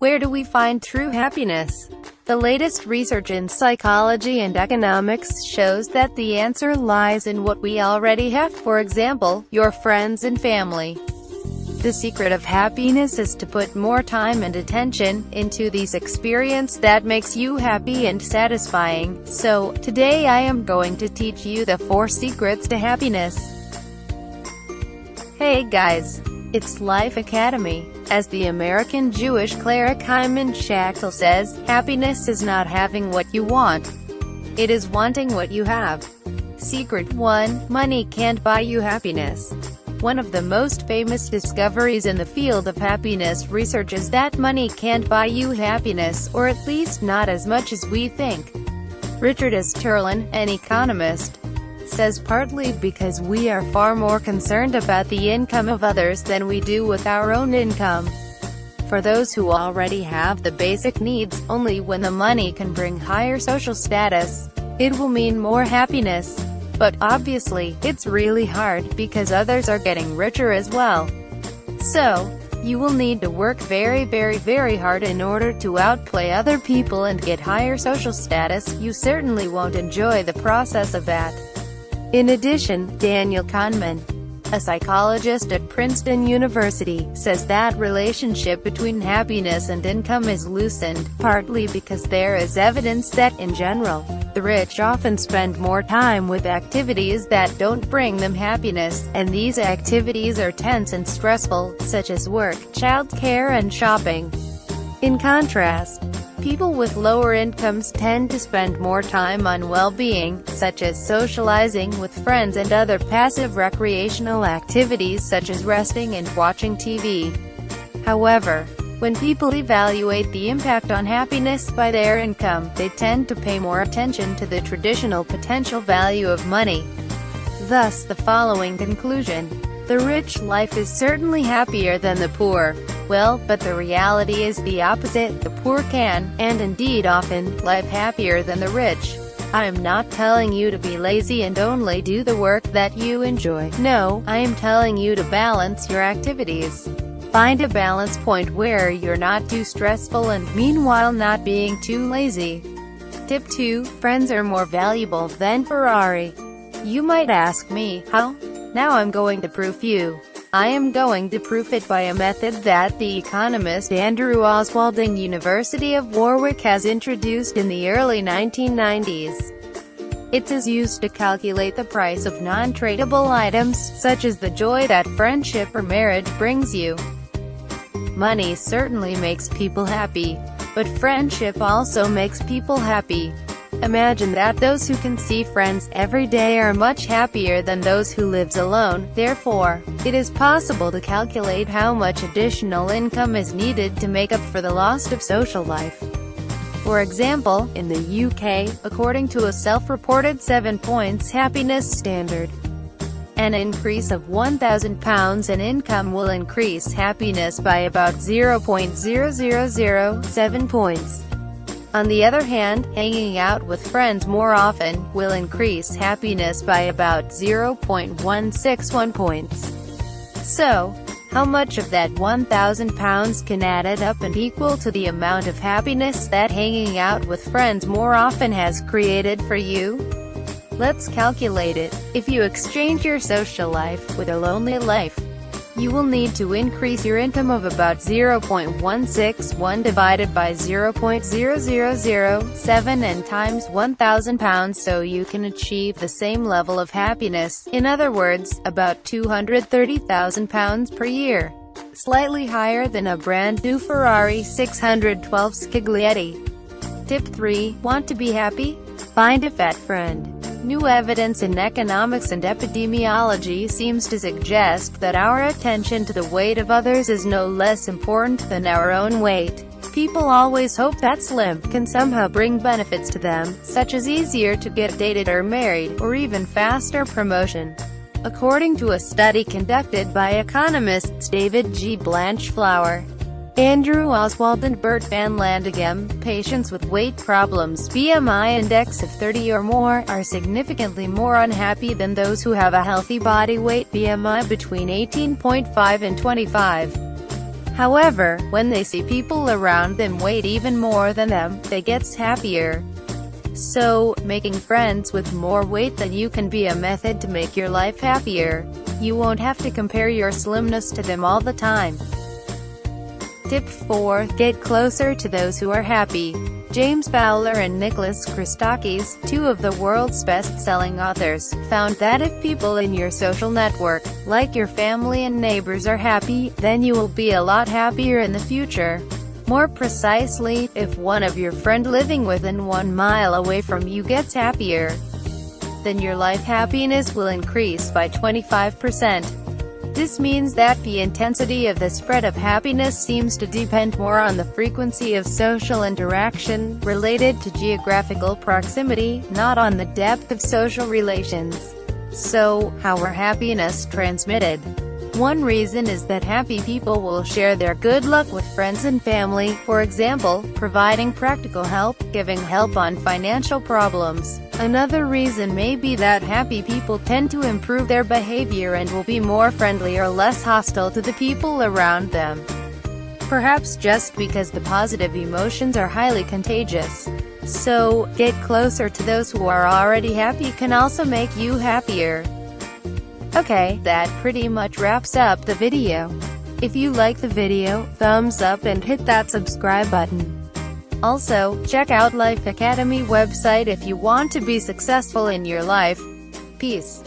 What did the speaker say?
Where do we find true happiness? The latest research in psychology and economics shows that the answer lies in what we already have, for example, your friends and family. The secret of happiness is to put more time and attention into these experiences that makes you happy and satisfying. So, today I am going to teach you the 4 secrets to happiness. Hey guys! It's Life Academy. As the American Jewish cleric Kahneman says, happiness is not having what you want. It is wanting what you have. Secret 1. Money can't buy you happiness. One of the most famous discoveries in the field of happiness research is that money can't buy you happiness, or at least not as much as we think. Richard S. Turlin, an economist, says partly because we are far more concerned about the income of others than we do with our own income. For those who already have the basic needs, only when the money can bring higher social status, it will mean more happiness. But obviously, it's really hard, because others are getting richer as well. So, you will need to work very hard in order to outplay other people and get higher social status. You certainly won't enjoy the process of that. In addition, Daniel Kahneman, a psychologist at Princeton University, says that relationship between happiness and income is loosened, partly because there is evidence that, in general, the rich often spend more time with activities that don't bring them happiness, and these activities are tense and stressful, such as work, childcare and shopping. In contrast, people with lower incomes tend to spend more time on well-being, such as socializing with friends and other passive recreational activities such as resting and watching TV. However, when people evaluate the impact on happiness by their income, they tend to pay more attention to the traditional potential value of money. Thus, the following conclusion: the rich life is certainly happier than the poor. Well, but the reality is the opposite. The poor can, and indeed often, live happier than the rich. I am not telling you to be lazy and only do the work that you enjoy. No, I am telling you to balance your activities. Find a balance point where you're not too stressful and, meanwhile, not being too lazy. Tip 2. Friends are more valuable than Ferrari. You might ask me, how? Now I'm going to prove you. I am going to prove it by a method that the economist Andrew Oswald, University of Warwick, has introduced in the early 1990s. It is used to calculate the price of non-tradable items, such as the joy that friendship or marriage brings you. Money certainly makes people happy, but friendship also makes people happy. Imagine that those who can see friends every day are much happier than those who lives alone. Therefore, it is possible to calculate how much additional income is needed to make up for the loss of social life. For example, in the UK, according to a self-reported 7-points happiness standard, an increase of £1,000 in income will increase happiness by about 0.0007 points. On the other hand, hanging out with friends more often will increase happiness by about 0.161 points. So, how much of that £1,000 can add it up and equal to the amount of happiness that hanging out with friends more often has created for you? Let's calculate it. If you exchange your social life with a lonely life, you will need to increase your income of about 0.161 divided by 0.0007 and times £1,000 so you can achieve the same level of happiness. In other words, about £230,000 per year. Slightly higher than a brand new Ferrari 612 Scaglietti. Tip 3. Want to be happy? Find a fat friend. New evidence in economics and epidemiology seems to suggest that our attention to the weight of others is no less important than our own weight. People always hope that slim can somehow bring benefits to them, such as easier to get dated or married, or even faster promotion. According to a study conducted by economists David G. Blanchflower, Andrew Oswald and Bert Van Landegem, patients with weight problems BMI index of 30 or more, are significantly more unhappy than those who have a healthy body weight BMI between 18.5 and 25. However, when they see people around them weight even more than them, they get happier. So, making friends with more weight than you can be a method to make your life happier. You won't have to compare your slimness to them all the time. Tip 4. Get closer to those who are happy. James Fowler and Nicholas Christakis, two of the world's best-selling authors, found that if people in your social network, like your family and neighbors, are happy, then you will be a lot happier in the future. More precisely, if one of your friends living within 1 mile away from you gets happier, then your life happiness will increase by 25%. This means that the intensity of the spread of happiness seems to depend more on the frequency of social interaction, related to geographical proximity, not on the depth of social relations. So, how are happiness transmitted? One reason is that happy people will share their good luck with friends and family, for example, providing practical help, giving help on financial problems. Another reason may be that happy people tend to improve their behavior and will be more friendly or less hostile to the people around them. Perhaps just because the positive emotions are highly contagious. So, get closer to those who are already happy can also make you happier. Okay, that pretty much wraps up the video. If you like the video, thumbs up and hit that subscribe button. Also, check out Life Academy website if you want to be successful in your life. Peace.